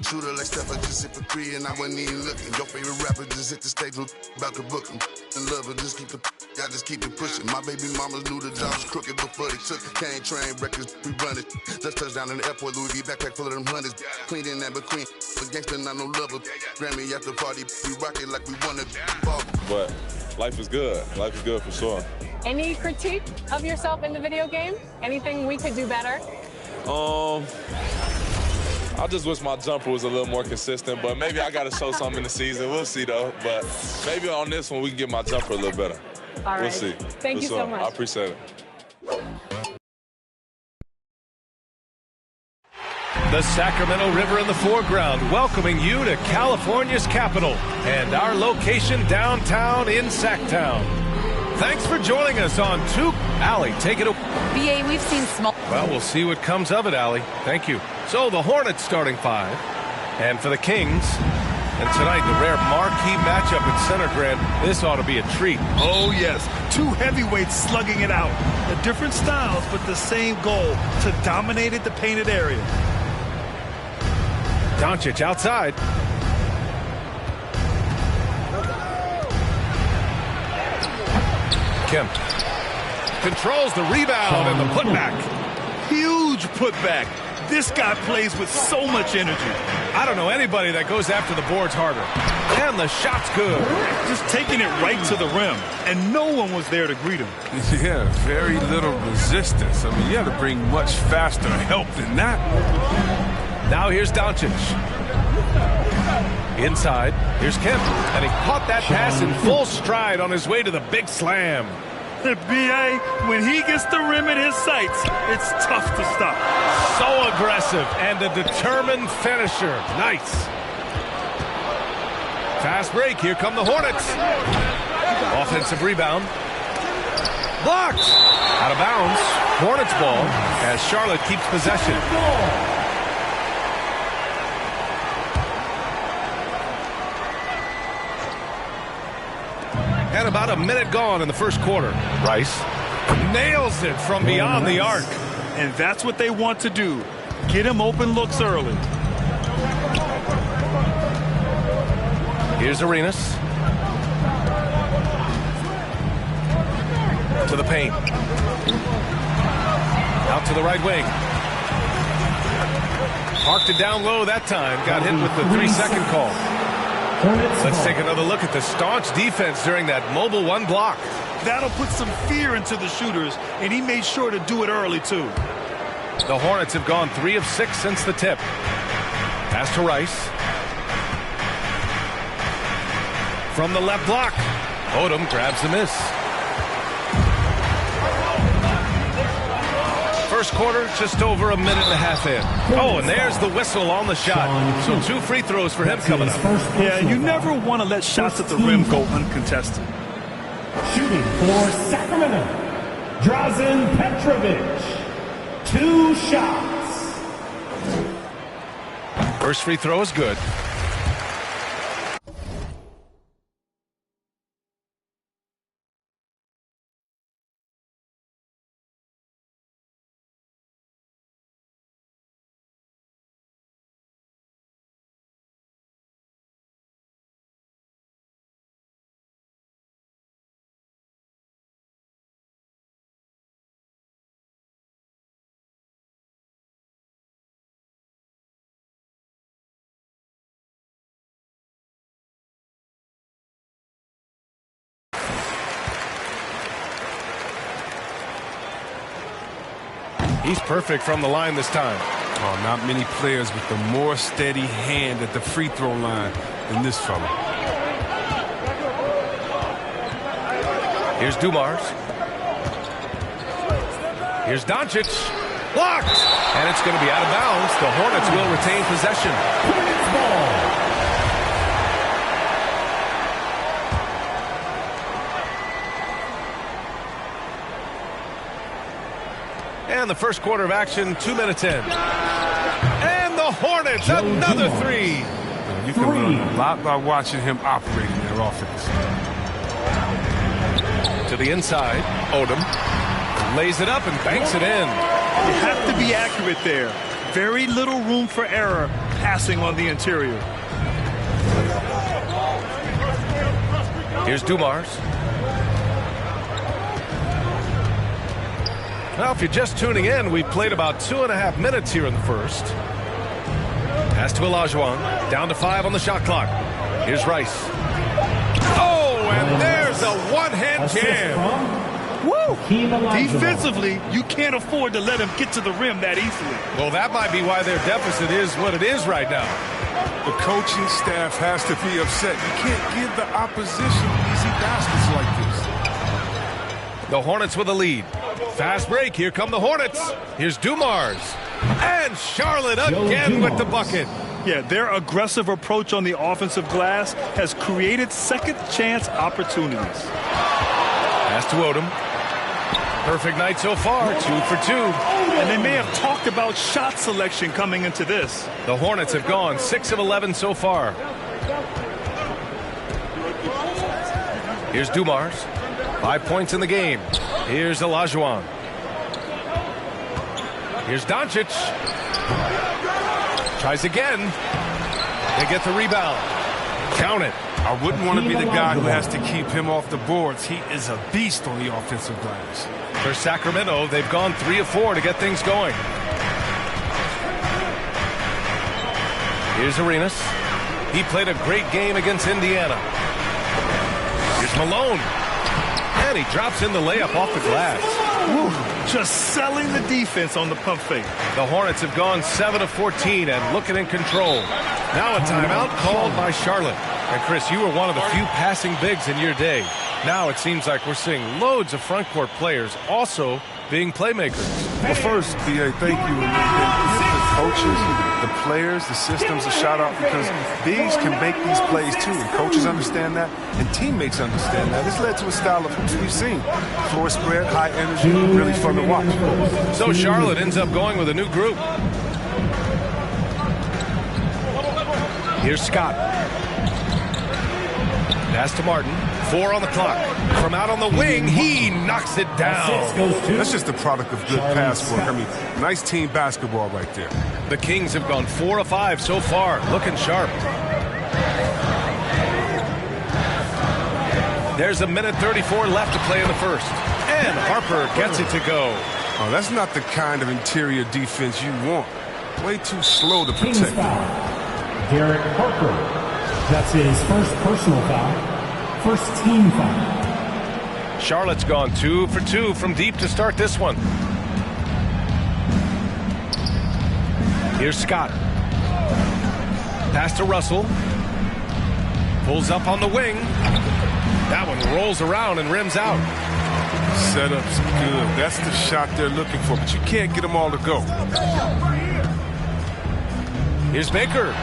Shooter like Steph, I just hit for 3 and I wasn't even looking. Your favorite rapper just hit the stage, about to book him. And love her, just keep it pushing. My baby mamas knew the job was crooked before they took it. Can't train records, we run it. Just touched down in the airport, Louis V backpack full of them hundreds. Clean in that between, but gangster not no lover. Grammy after party, we rock it like we wanna ball. But life is good. Life is good for sure. Any critique of yourself in the video game? Anything we could do better? I just wish my jumper was a little more consistent, but maybe I got to show something in the season. We'll see, though. But maybe on this one, we can get my jumper a little better. All right. We'll see. Thank you so much. I appreciate it. The Sacramento River in the foreground, welcoming you to California's capital and our location downtown in Sacktown. Thanks for joining us on Tuke. Allie, take it away. BA, we've seen small. Well, we'll see what comes of it, Allie. Thank you. So the Hornets starting 5. And for the Kings, and tonight the rare marquee matchup at Center Grand, this ought to be a treat. Oh, yes. 2 heavyweights slugging it out. The different styles, but the same goal, to dominate at the painted area. Doncic outside. Kemp controls the rebound and the putback. Huge putback. This guy plays with so much energy. I don't know anybody that goes after the boards harder. And the shot's good. Just taking it right to the rim, and no one was there to greet him. Yeah, very little resistance. I mean, you have to bring much faster help than that. Now here's Doncic. Inside, here's Kemp, and he caught that pass in full stride on his way to the big slam. The BA, when he gets the rim in his sights, it's tough to stop. So aggressive and a determined finisher. Nice. Fast break. Here come the Hornets. Offensive rebound. Blocked. Out of bounds. Hornets ball as Charlotte keeps possession. And about a minute gone in the first quarter. Rice nails it from beyond the arc. And that's what they want to do. Get him open looks early. Here's Arenas. To the paint. Out to the right wing. Parked it down low that time. Got hit with the 3-second call. Let's take another look at the staunch defense during that mobile 1 block. That'll put some fear into the shooters, and he made sure to do it early, too. The Hornets have gone 3 of 6 since the tip. Pass to Rice. From the left block. Odom grabs the miss. First quarter, just over a minute and a half in. Oh, and there's the whistle on the shot. So 2 free throws for him coming up. Yeah, you never want to let shots at the rim go uncontested. Shooting for Sacramento, Drazen Petrovic. 2 shots. First free throw is good. He's perfect from the line this time. Oh, not many players with a more steady hand at the free throw line than this fella. Here's Dumars. Here's Doncic. Blocked! And it's going to be out of bounds. The Hornets will retain possession. Hornets ball. And the first quarter of action, 2 minutes in. And the Hornets, another 3. You can learn a lot by watching him operating their offense. To the inside, Odom lays it up and banks it in. You have to be accurate there. Very little room for error passing on the interior. Here's Dumars. Well, if you're just tuning in, we've played about 2.5 minutes here in the first. Pass to Olajuwon. Down to 5 on the shot clock. Here's Rice. Oh, and there's a one-hand jam. Woo! Defensively, you can't afford to let him get to the rim that easily. Well, that might be why their deficit is what it is right now. The coaching staff has to be upset. You can't give the opposition easy baskets like this. The Hornets with a lead. Fast break. Here come the Hornets. Here's Dumars. And Charlotte again with the bucket. Yeah, their aggressive approach on the offensive glass has created second chance opportunities. Pass to Odom. Perfect night so far, 2 for 2. And they may have talked about shot selection coming into this. The Hornets have gone 6 of 11 so far. Here's Dumars. 5 points in the game. Here's Olajuwon. Here's Doncic. Tries again. They get the rebound. Count it. I wouldn't want to be the guy who has to keep him off the boards. He is a beast on the offensive glass. For Sacramento, they've gone 3 of 4 to get things going. Here's Arenas. He played a great game against Indiana. Here's Malone. And he drops in the layup off the glass. Woo, just selling the defense on the pump fake. The Hornets have gone 7 of 14 and looking in control. Now a timeout called by Charlotte. And Chris, you were one of the few passing bigs in your day. Now it seems like we're seeing loads of front court players also being playmakers. Well, first, B.A., thank you. And give the coaches, the players, the systems a shout out because bigs can make these plays too. And coaches understand that, and teammates understand that. This led to a style of hoops we've seen. Floor spread, high energy, really fun to watch. So Charlotte ends up going with a new group. Here's Scott. Pass to Martin. 4 on the clock. From out on the wing, he knocks it down. That's just the product of good pass work. I mean, nice team basketball right there. The Kings have gone 4 of 5 so far, looking sharp. There's a minute 34 left to play in the first. And Harper gets it to go. Oh, that's not the kind of interior defense you want. Way too slow to protect. Derek Harper. That's his first personal foul. First team foul. Charlotte's gone 2 for 2 from deep to start this one. Here's Scott. Pass to Russell. Pulls up on the wing. That one rolls around and rims out. Setup's good. That's the shot they're looking for, but you can't get them all to go. Here's Baker.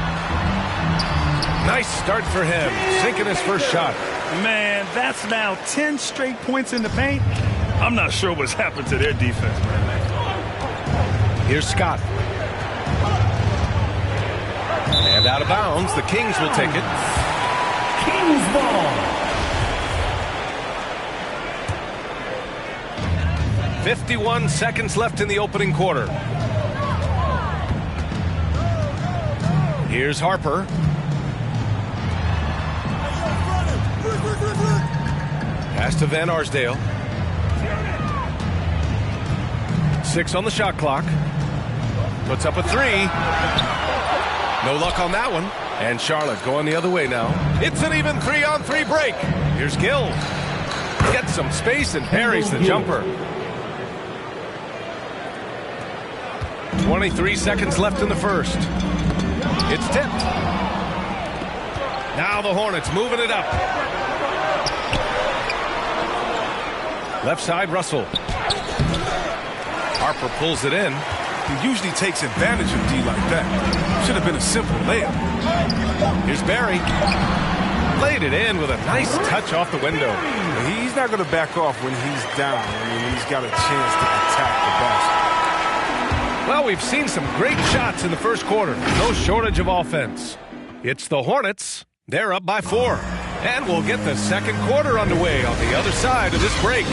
Nice start for him, sinking his first shot. Man, that's now 10 straight points in the paint. I'm not sure what's happened to their defense, man. Here's Scott. And out of bounds, the Kings will take it. Kings ball. 51 seconds left in the opening quarter. Here's Harper. Pass to Van Arsdale. 6 on the shot clock. Puts up a 3. No luck on that one. And Charlotte going the other way now. It's an even 3-on-3 break. Here's Gill. Gets some space and parries the jumper. 23 seconds left in the first. It's tipped. Now the Hornets moving it up. Left side, Russell. Harper pulls it in. He usually takes advantage of D like that. Should have been a simple layup. Here's Barry. Played it in with a nice touch off the window. He's not going to back off when he's down. I mean, he's got a chance to attack the basket. Well, we've seen some great shots in the first quarter. No shortage of offense. It's the Hornets. They're up by 4. And we'll get the second quarter underway on the other side of this break.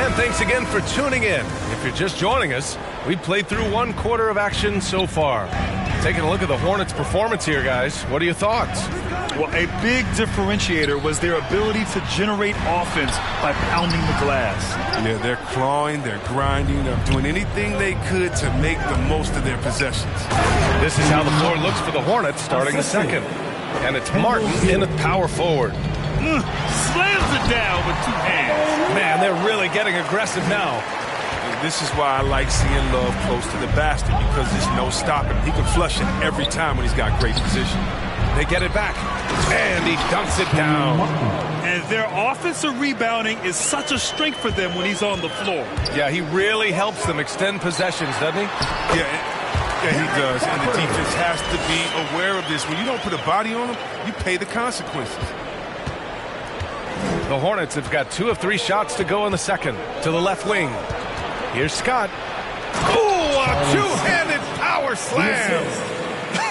And thanks again for tuning in. If you're just joining us, We've played through 1 quarter of action so far. Taking a look at the Hornets' performance here, guys. What are your thoughts? Well, a big differentiator was their ability to generate offense by pounding the glass. Yeah, they're clawing, they're grinding, they're doing anything they could to make the most of their possessions. This is how the floor looks for the Hornets starting the second. And it's Martin in at power forward. Slams it down with 2 hands. Man, they're really getting aggressive now. And this is why I like seeing Love close to the basket, because there's no stopping him. He can flush it every time when he's got great position. They get it back, and he dunks it down. And their offensive rebounding is such a strength for them when he's on the floor. Yeah, he really helps them extend possessions, doesn't he? Yeah, he does. And the defense has to be aware of this. When you don't put a body on him, you pay the consequences. The Hornets have got 2 of 3 shots to go in the second. To the left wing. Here's Scott. Oh, a two-handed power slam.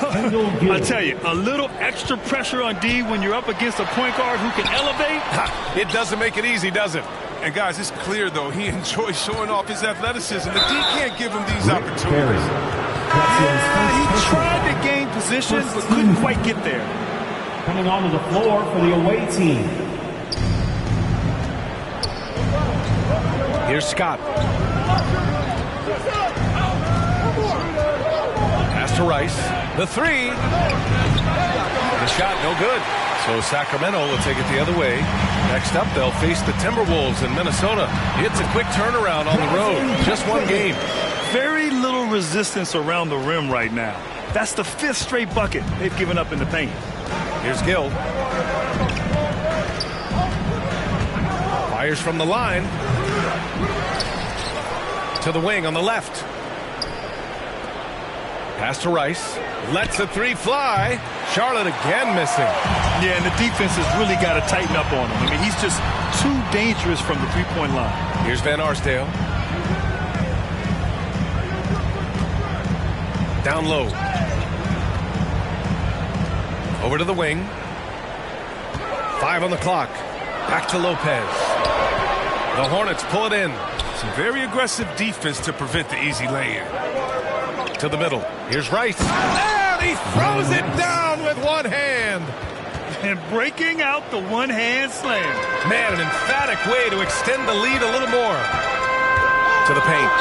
I tell you, a little extra pressure on D when you're up against a point guard who can elevate. It doesn't make it easy, does it? And guys, it's clear, though, he enjoys showing off his athleticism. The D can't give him these opportunities. Yeah, he tried to gain position, but couldn't quite get there. Coming onto the floor for the away team. Here's Scott. Pass to Rice. The 3. The shot, no good. So Sacramento will take it the other way. Next up, they'll face the Timberwolves in Minnesota. It's a quick turnaround on the road. Just 1 game. Very little resistance around the rim right now. That's the 5th straight bucket they've given up in the paint. Here's Gill. Fires from the line. To the wing on the left. Pass to Rice. Lets the 3 fly. Charlotte again missing. Yeah, and the defense has really got to tighten up on him. I mean, he's just too dangerous from the 3-point line. Here's Van Arsdale. Down low. Over to the wing. 5 on the clock. Back to Lopez. The Hornets pull it in. Some very aggressive defense to prevent the easy lay-in. To the middle. Here's Rice. And he throws it down with 1 hand. And breaking out the 1-hand slam. Man, an emphatic way to extend the lead a little more. To the paint.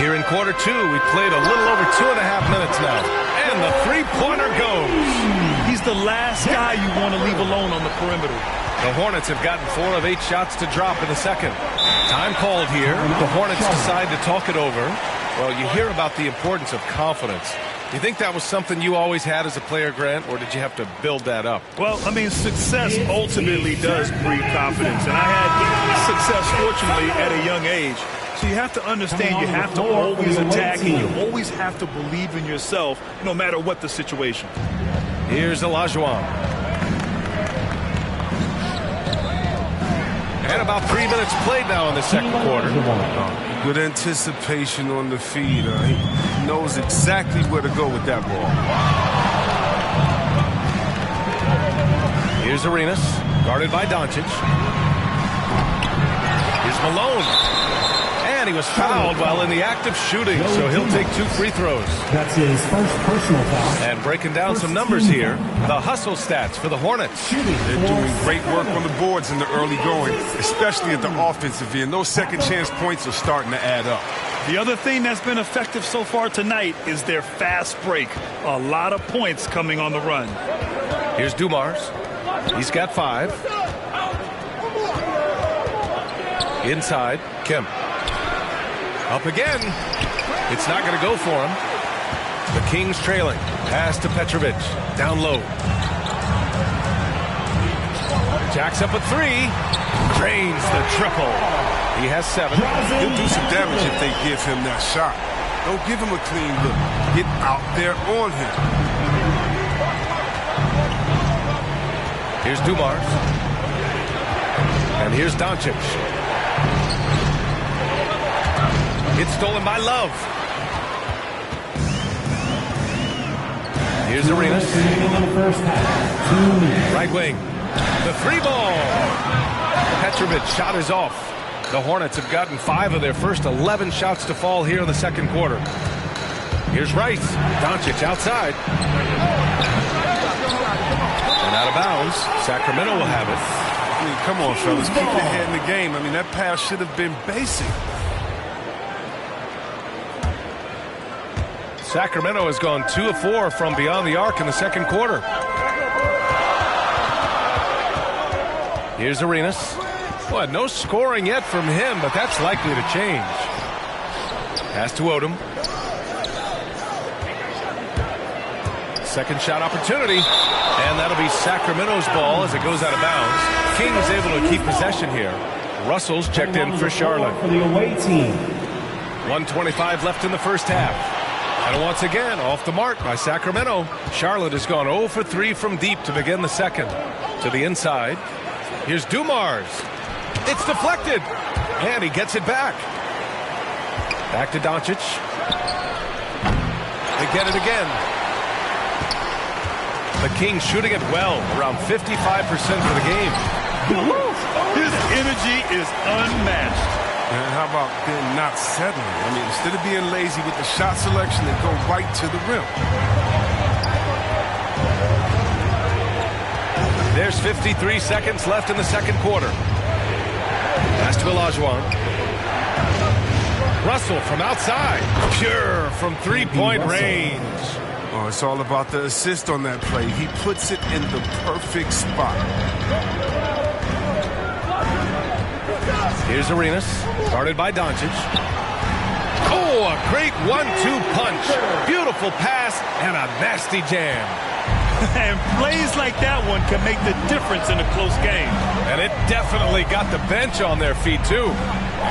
Here in quarter 2, we played a little over 2.5 minutes now. And the 3-pointer goes. He's the last guy you want to leave alone on the perimeter. The Hornets have gotten 4 of 8 shots to drop in the second. Time called here. The Hornets decide to talk it over. Well, you hear about the importance of confidence. Do you think that was something you always had as a player, Grant, or did you have to build that up? Well, I mean, success ultimately does breed confidence. And I had success, fortunately, at a young age. So you have to understand you have to always attack and you always have to believe in yourself no matter what the situation. Here's Olajuwon. And about 3 minutes played now in the second quarter. Good anticipation on the feed. He knows exactly where to go with that ball. Here's Arenas, guarded by Doncic. Here's Malone. And he was fouled while in the act of shooting, so he'll take 2 free throws. That's his first personal foul. And breaking down some numbers here, the hustle stats for the Hornets. They're doing great work on the boards in the early going, especially at the offensive end. Those second chance points are starting to add up. The other thing that's been effective so far tonight is their fast break. A lot of points coming on the run. Here's Dumars. He's got 5. Inside, Kemp. Up again. It's not going to go for him. The Kings trailing. Pass to Petrovic. Down low. Jacks up a 3. Drains the triple. He has 7. He'll do some damage if they give him that shot. Don't give him a clean look. Get out there on him. Here's Dumars. And here's Doncic. It's stolen by Love. Here's Arenas. Right wing. The 3 ball. Petrovic shot is off. The Hornets have gotten 5 of their first 11 shots to fall here in the second quarter. Here's Rice. Doncic outside. And out of bounds. Sacramento will have it. I mean, come on, fellas. Keep your head in the game. I mean, that pass should have been basic. Sacramento has gone 2 of 4 from beyond the arc in the second quarter. Here's Arenas. Well, no scoring yet from him, but that's likely to change. Pass to Odom. Second shot opportunity. And that'll be Sacramento's ball as it goes out of bounds. Kings able to keep possession here. Russell's checked in for Charlotte. For the away team. 1:25 left in the first half. And once again, off the mark by Sacramento. Charlotte has gone 0 for 3 from deep to begin the second. To the inside. Here's Dumars. It's deflected. And he gets it back. Back to Doncic. They get it again. The Kings shooting it well, around 55% for the game. His energy is unmatched. And how about then not settling? I mean, instead of being lazy with the shot selection, they go right to the rim. There's 53 seconds left in the second quarter. Pass to Olajuwon. Russell from outside. Pure from three-point range. Oh, it's all about the assist on that play. He puts it in the perfect spot. Here's Arenas, guarded by Doncic. Oh, a great 1-2 punch. Beautiful pass and a nasty jam. And plays like that one can make the difference in a close game. And it definitely got the bench on their feet, too.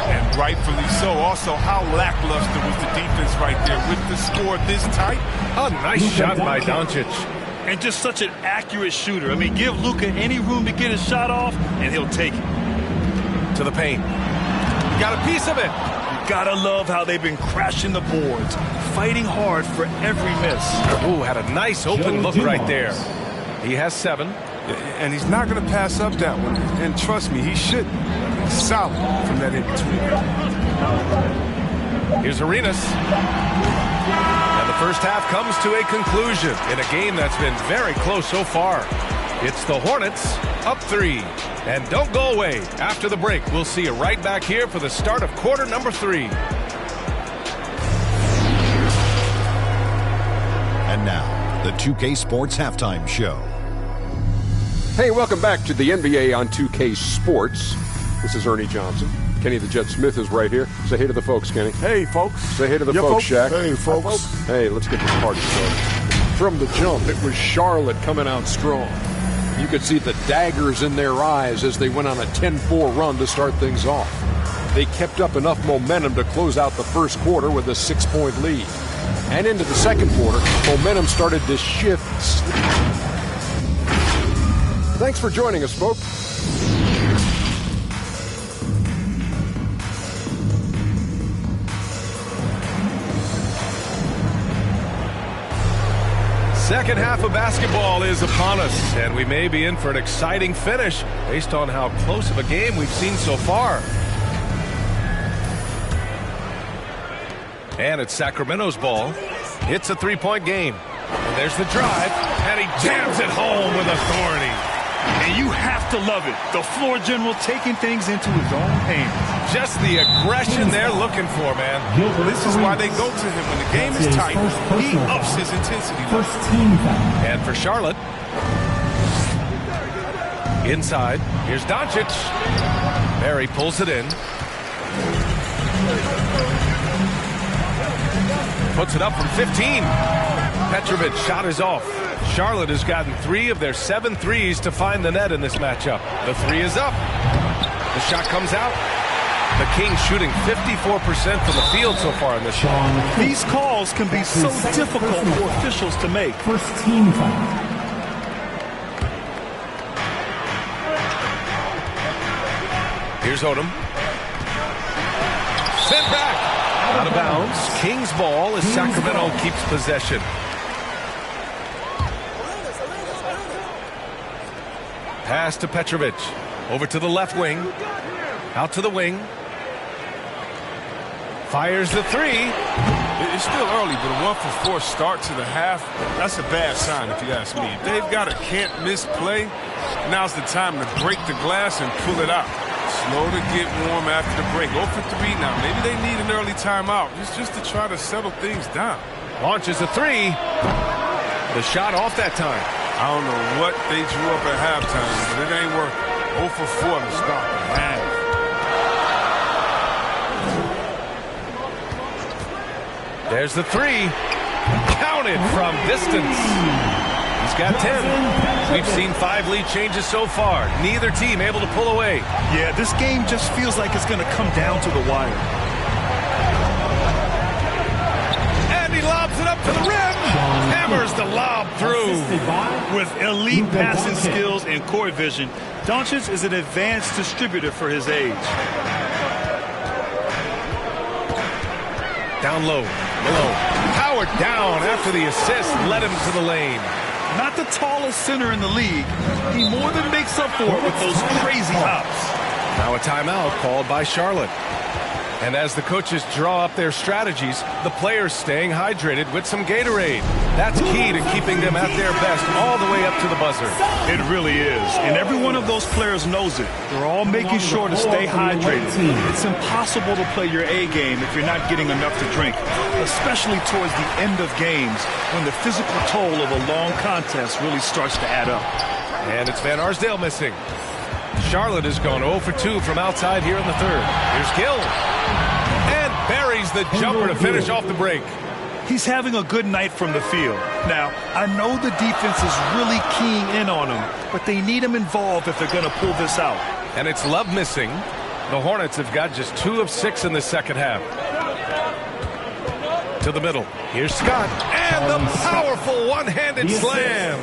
And rightfully so. Also, how lackluster was the defense right there with the score this tight? A nice shot by Doncic. And just such an accurate shooter. I mean, give Luka any room to get his shot off, and he'll take it. To the paint. Got a piece of it. Gotta love how they've been crashing the boards, fighting hard for every miss. Ooh, had a nice open look right there. He has 7. And he's not going to pass up that one. And trust me, he shouldn't. He's solid from that in-between. Here's Arenas. And the first half comes to a conclusion in a game that's been very close so far. It's the Hornets up 3. And don't go away. After the break, we'll see you right back here for the start of quarter number 3. And now, the 2K Sports Halftime Show. Hey, welcome back to the NBA on 2K Sports. This is Ernie Johnson. Kenny the Jet Smith is right here. Say hey to the folks, Kenny. Hey, folks. Say hey to the folks, Shaq. Hey, folks. Hey, let's get this party started. From the jump, it was Charlotte coming out strong. You could see the daggers in their eyes as they went on a 10-4 run to start things off. They kept up enough momentum to close out the first quarter with a 6-point lead. And into the second quarter, momentum started to shift. Thanks for joining us, folks. Second half of basketball is upon us, and we may be in for an exciting finish based on how close of a game we've seen so far. And it's Sacramento's ball. It's a 3-point game. And there's the drive, and he jams it home with authority. And you have to love it. The floor general taking things into his own hands. Just the aggression they're looking for, man. Well, this is why they go to him. When the game is tight, he ups his intensity. First team foul. And for Charlotte, inside, here's Doncic. Barry pulls it in. Puts it up from 15. Petrovic shot is off. Charlotte has gotten 3 of their 7 threes to find the net in this matchup. The 3 is up. The shot comes out. The Kings shooting 54% from the field so far in this shot. These calls can be so difficult for officials to make. First team foul. Here's Odom. Sent back. Out of bounds. Kings ball as Sacramento keeps possession. Pass to Petrovic. Over to the left wing. Out to the wing. Fires the three. It's still early, but a 1-for-4 start to the half, that's a bad sign if you ask me. If they've got a can't-miss play, now's the time to break the glass and pull it out. Slow to get warm after the break. 0 for 3 now. Maybe they need an early timeout. It's just to try to settle things down. Launches a three. The shot off that time. I don't know what they drew up at halftime, but it ain't working. 0 for 4 to start the half. There's the three. Counted from distance. He's got 10. We've seen 5 lead changes so far. Neither team able to pull away. Yeah, this game just feels like it's going to come down to the wire. And he lobs it up to the rim. Hammers the lob through. With elite passing skills and court vision, Doncic is an advanced distributor for his age. Down low. Below. Powered down after the assist led him to the lane. Not the tallest center in the league. He more than makes up for it with those crazy hops. Now a timeout called by Charlotte. And as the coaches draw up their strategies, the players staying hydrated with some Gatorade. That's key to keeping them at their best all the way up to the buzzer. It really is. And every one of those players knows it. They're all making sure to stay hydrated. It's impossible to play your A game if you're not getting enough to drink, especially towards the end of games when the physical toll of a long contest really starts to add up. And it's Van Arsdale missing. Charlotte has gone 0 for 2 from outside here in the third. Here's Gill. And buries the jumper to finish off the break. He's having a good night from the field. Now, I know the defense is really keying in on him, but they need him involved if they're going to pull this out. And it's Love missing. The Hornets have got just 2 of 6 in the second half. To the middle. Here's Scott. And the powerful one-handed slam.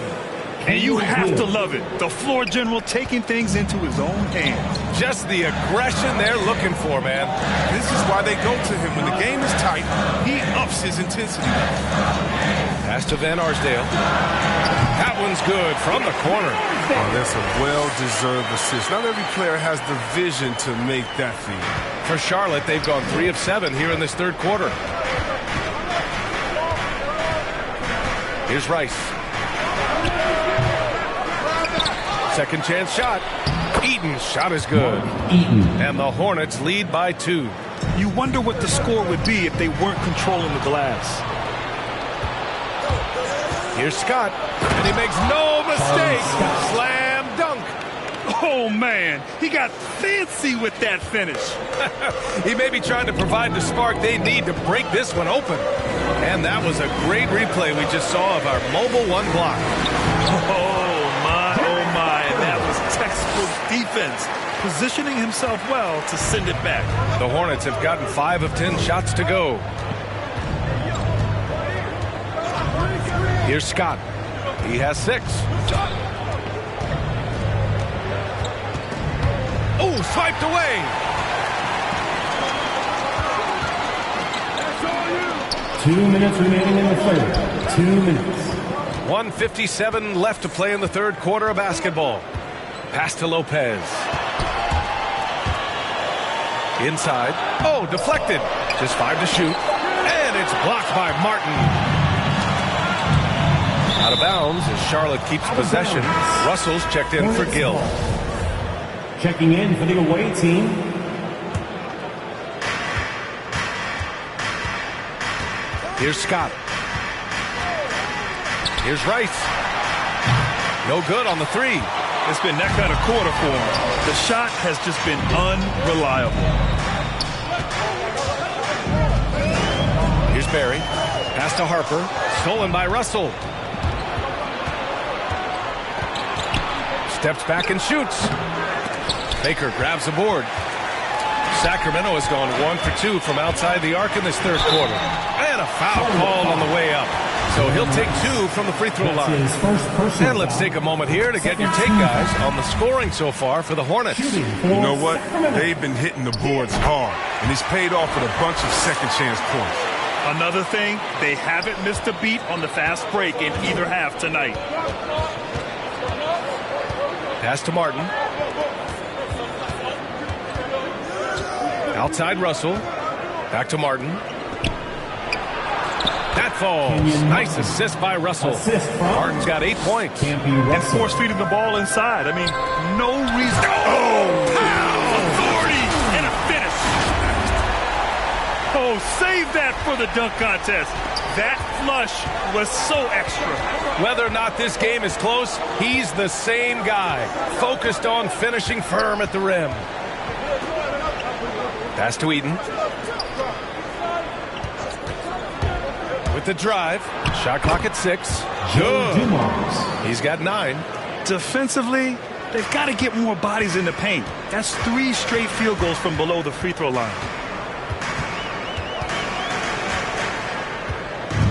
And you have to love it. The floor general taking things into his own hands. Just the aggression they're looking for, man. This is why they go to him. When the game is tight, he ups his intensity. Pass to Van Arsdale. That one's good from the corner. Oh, that's a well-deserved assist. Not every player has the vision to make that feed. For Charlotte, they've gone 3 of 7 here in this third quarter. Here's Rice. Second chance shot. Eaton's shot is good. And the Hornets lead by 2. You wonder what the score would be if they weren't controlling the glass. Here's Scott. And he makes no mistake. Slam dunk. Oh, man. He got fancy with that finish. He may be trying to provide the spark they need to break this one open. And that was a great replay we just saw of our Mobile One block. Textbook defense, positioning himself well to send it back. The Hornets have gotten 5 of 10 shots to go. Here's Scott. He has 6. Oh, swiped away. Two minutes remaining in the third. 2 minutes. 1:57 left to play in the third quarter of basketball. Pass to Lopez. Inside. Oh, deflected. Just 5 to shoot. And it's blocked by Martin. Out of bounds as Charlotte keeps possession. Russell's checked in for Gill. Checking in for the away team. Here's Scott. Here's Rice. No good on the 3. It's been that kind of quarter for him. The shot has just been unreliable. Here's Barry. Pass to Harper. Stolen by Russell. Steps back and shoots. Baker grabs the board. Sacramento has gone 1 for 2 from outside the arc in this third quarter. And a foul called on the way up. So he'll take 2 from the free throw line. And let's take a moment here to get your take, guys, on the scoring so far for the Hornets. You know what? They've been hitting the boards hard, and it's paid off with a bunch of second chance points. Another thing, they haven't missed a beat on the fast break in either half tonight. Pass to Martin. Outside Russell. Back to Martin. That falls. Nice assist by Russell. Martin's got 8 points. And force feeding the ball inside. I mean, no reason. Oh, authority and a finish. Oh, save that for the dunk contest. That flush was so extra. Whether or not this game is close, he's the same guy. Focused on finishing firm at the rim. Pass to Eaton. With the drive. Shot clock at 6. Good. He's got 9. Defensively, they've got to get more bodies in the paint. That's 3 straight field goals from below the free throw line.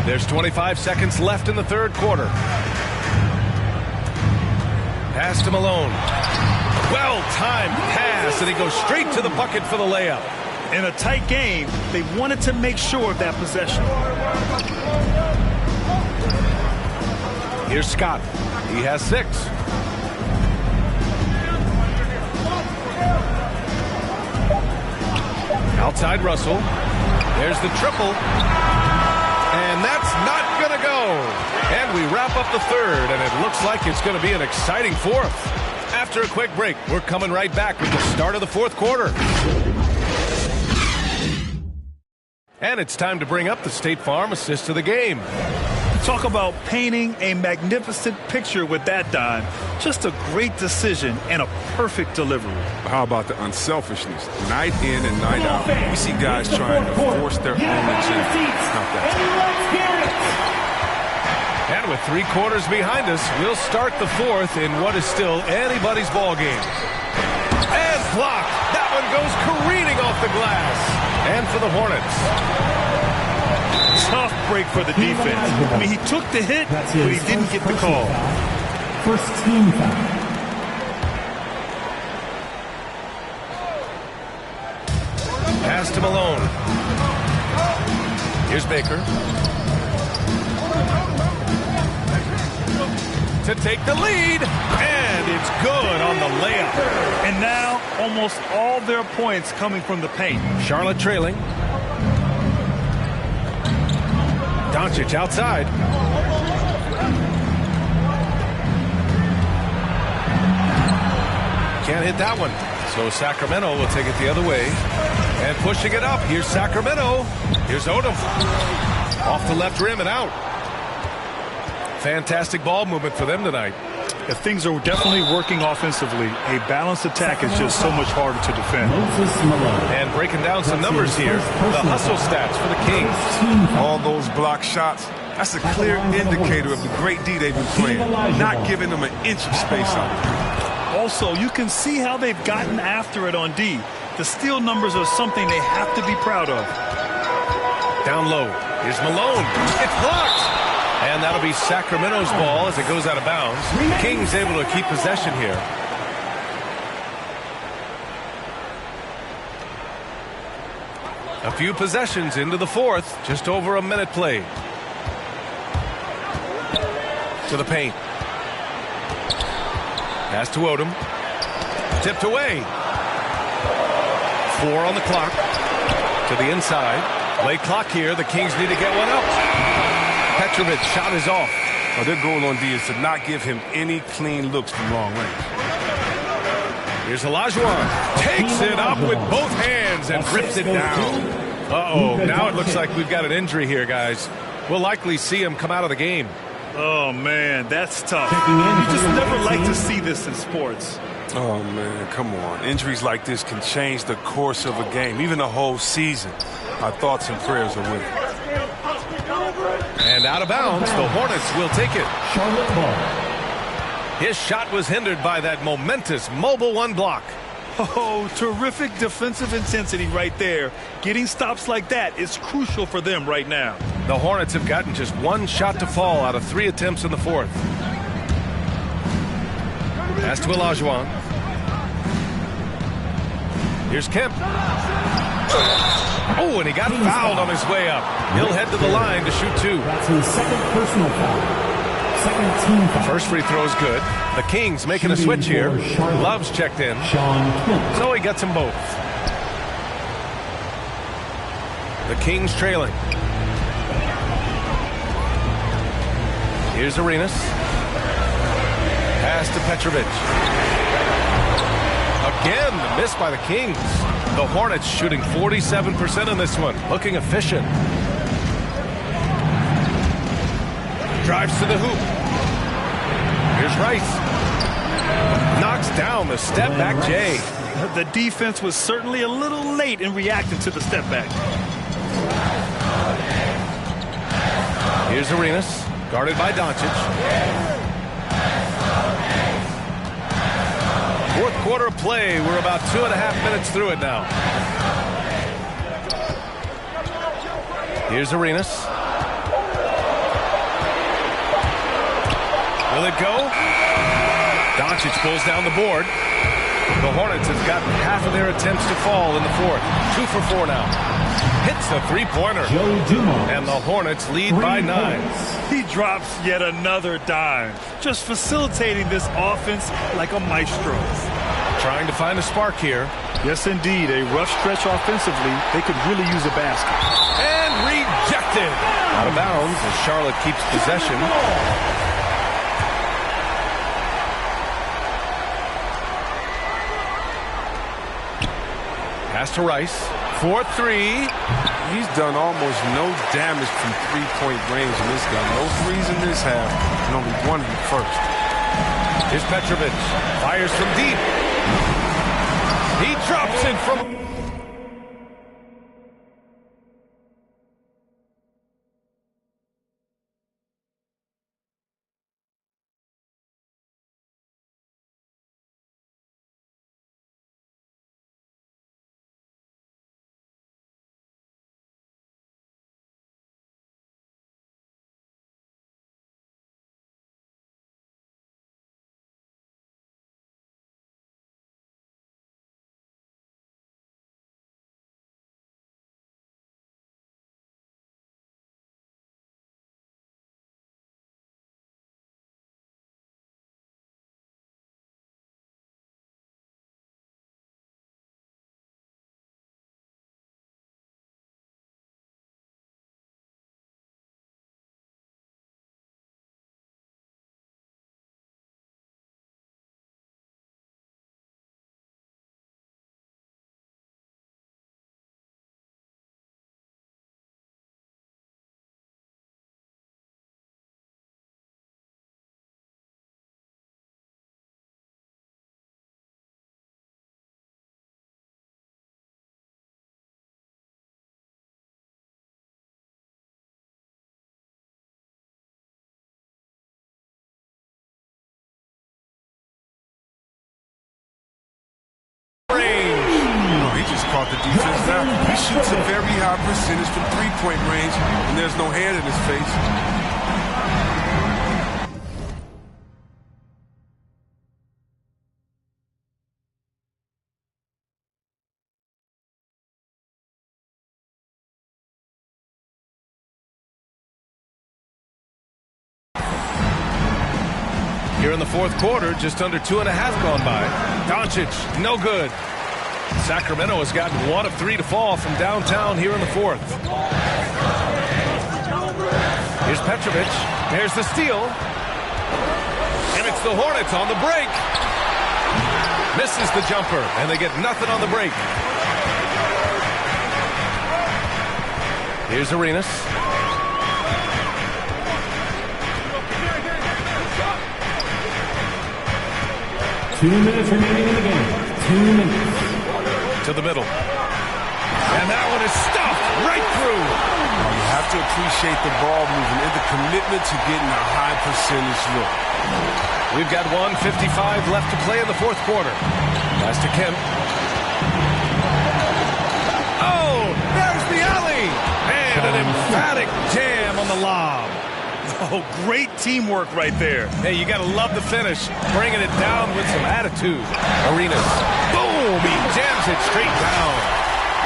There's 25 seconds left in the third quarter. Pass to Malone. Well-timed pass, and he goes straight to the bucket for the layup. In a tight game, they wanted to make sure of that possession. Here's Scott. He has 6. Outside Russell. There's the triple. And that's not going to go. And we wrap up the third, and it looks like it's going to be an exciting fourth. After a quick break, we're coming right back with the start of the fourth quarter. And it's time to bring up the State Farm assist of the game. Talk about painting a magnificent picture with that dime. Just a great decision and a perfect delivery. How about the unselfishness? Night in and night out. We see guys trying to force their own agenda. Not that. And with 3 quarters behind us, we'll start the fourth in what is still anybody's ball game. And blocked. That one goes careening off the glass. And for the Hornets. Tough break for the defense. I mean, he took the hit, but he didn't get the call. First team foul. Pass to Malone. Here's Baker. To take the lead. And it's good on the layup. And now, almost all their points coming from the paint. Charlotte trailing. Doncic outside. Can't hit that one. So Sacramento will take it the other way. And pushing it up. Here's Sacramento. Here's Odom. Off the left rim and out. Fantastic ball movement for them tonight. If things are definitely working offensively, a balanced attack is just so much harder to defend. And breaking down some numbers here, the hustle stats for the Kings. All those block shots, that's a clear indicator of the great D they've been playing. Not giving them an inch of space out there. Also, you can see how they've gotten after it on D. The steal numbers are something they have to be proud of. Down low. Here's Malone. It's blocked. And that'll be Sacramento's ball as it goes out of bounds. Kings able to keep possession here. A few possessions into the fourth. Just over a minute played. To the paint. Pass to Odom. Tipped away. 4 on the clock. To the inside. Late clock here. The Kings need to get one up. Petrovic shot is off. Well, their goal on D is to not give him any clean looks from long range. Here's Olajuwon. Takes it up with both hands and rips it down. Uh-oh. Now it looks like we've got an injury here, guys. We'll likely see him come out of the game. Oh, man, that's tough. You just never like to see this in sports. Oh, man, come on. Injuries like this can change the course of a game, even the whole season. Our thoughts and prayers are with him. And out of bounds, the Hornets will take it. Charlotte ball. His shot was hindered by that momentous mobile 1 block. Oh, terrific defensive intensity right there. Getting stops like that is crucial for them right now. The Hornets have gotten just 1 shot to fall out of 3 attempts in the fourth. Pass to Olajuwon. Here's Kemp. Oh, and he got fouled on his way up. He'll head to the line to shoot 2. That's his second personal foul. Second team foul. First free throw is good. The Kings making a switch here. Love's checked in. Sean Kemp. So he gets them both. The Kings trailing. Here's Arenas. Pass to Petrovic. Again, the miss by the Kings. The Hornets shooting 47% in this one. Looking efficient. Drives to the hoop. Here's Rice. Knocks down the step-back J. The defense was certainly a little late in reacting to the step-back. Here's Arenas. Guarded by Doncic. Fourth quarter of play. We're about 2.5 minutes through it now. Here's Arenas. Will it go? Doncic pulls down the board. The Hornets have gotten half of their attempts to fall in the fourth. 2 for 4 now. Hits the three-pointer. And the Hornets lead by 9. He drops yet another dime. Just facilitating this offense like a maestro. Trying to find a spark here. Yes, indeed. A rough stretch offensively. They could really use a basket. And rejected. Out of bounds as Charlotte keeps possession. Pass to Rice. 4-3. He's done almost no damage from three-point range in this game. No threes in this half, and only one in the first. Here's Petrovic. Fires from deep. He drops it from... Caught the defense now. He shoots a very high percentage from three-point range, and there's no hand in his face. Here in the fourth quarter, just under 2.5 gone by. Doncic, no good. Sacramento has gotten 1 of 3 to fall from downtown here in the fourth. Here's Petrovic. There's the steal. And it's the Hornets on the break. Misses the jumper, and they get nothing on the break. Here's Arenas. Two minutes remaining in the game. 2 minutes. To the middle. And that one is stuffed right through. You have to appreciate the ball movement and the commitment to getting a high percentage look. We've got 1:55 left to play in the fourth quarter. Pass to Kemp. Oh, there's the alley. And an emphatic jam on the lob. Oh, great teamwork right there. Hey, you got to love the finish. Bringing it down with some attitude. Arenas. Boom! He jams it straight down.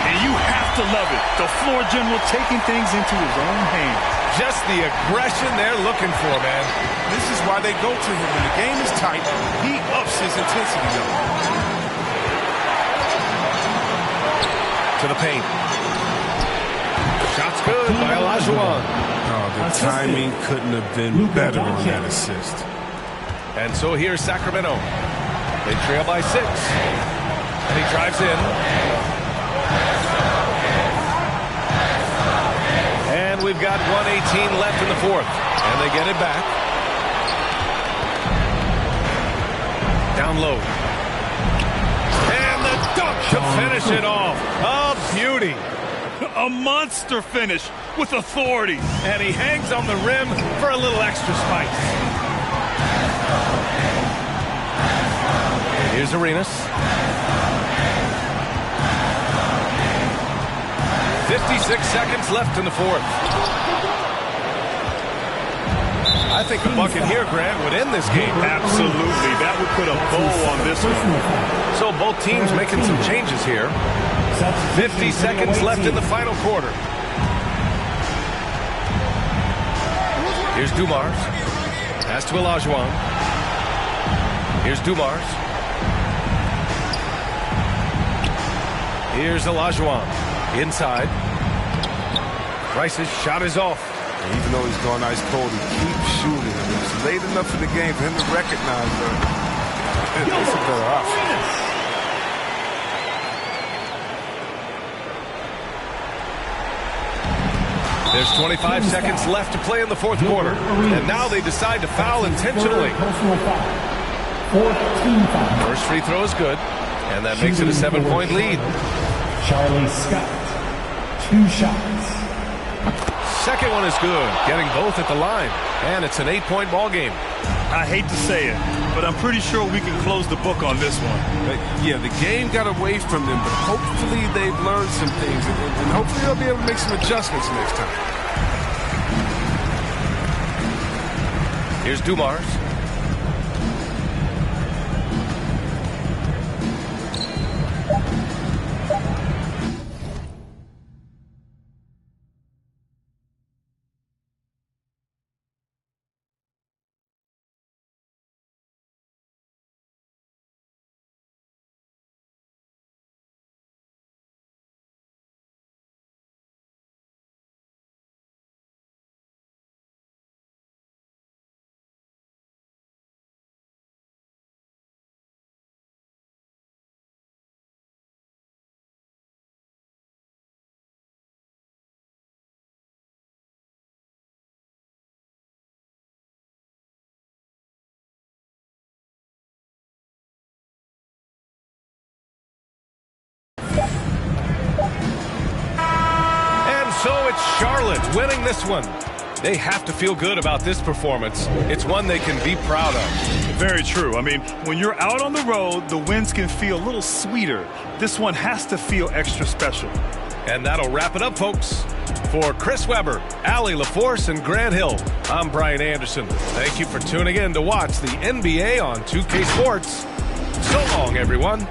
And you have to love it. The floor general taking things into his own hands. Just the aggression they're looking for, man. This is why they go to him. When the game is tight, he ups his intensity. To the paint. Olajuwon. Oh, the timing couldn't have been better on that assist. And so here's Sacramento. They trail by 6. And he drives in. And we've got 1:18 left in the fourth. And they get it back. Down low. And the dunk to finish it off. A beauty. A monster finish with authority. And he hangs on the rim for a little extra spice. Here's Arenas. 56 seconds left in the fourth. I think a bucket here, Grant, would end this game. Absolutely. That would put a bow on this one. So both teams making some changes here. 50 seconds left in the final quarter. Here's Dumars. Pass to Olajuwon. Here's Dumars. Here's Olajuwon. Inside. Price's shot is off. And even though he's going ice cold, he keeps shooting. I mean, it's late enough in the game for him to recognize that it's a better option. There's 25 seconds left to play in the fourth quarter. And now they decide to foul intentionally. First free throw is good. And that makes it a 7-point lead. Charlie Scott, 2 shots. Second one is good, getting both at the line. And it's an 8-point ball game. I hate to say it, but I'm pretty sure we can close the book on this one. Yeah, the game got away from them, but hopefully they've learned some things, and hopefully they'll be able to make some adjustments next time. Here's Dumars. So it's Charlotte winning this one. They have to feel good about this performance. It's one they can be proud of. Very true. I mean, when you're out on the road, the wins can feel a little sweeter. This one has to feel extra special. And that'll wrap it up, folks. For Chris Webber, Allie LaForce, and Grant Hill, I'm Brian Anderson. Thank you for tuning in to watch the NBA on 2K Sports. So long, everyone.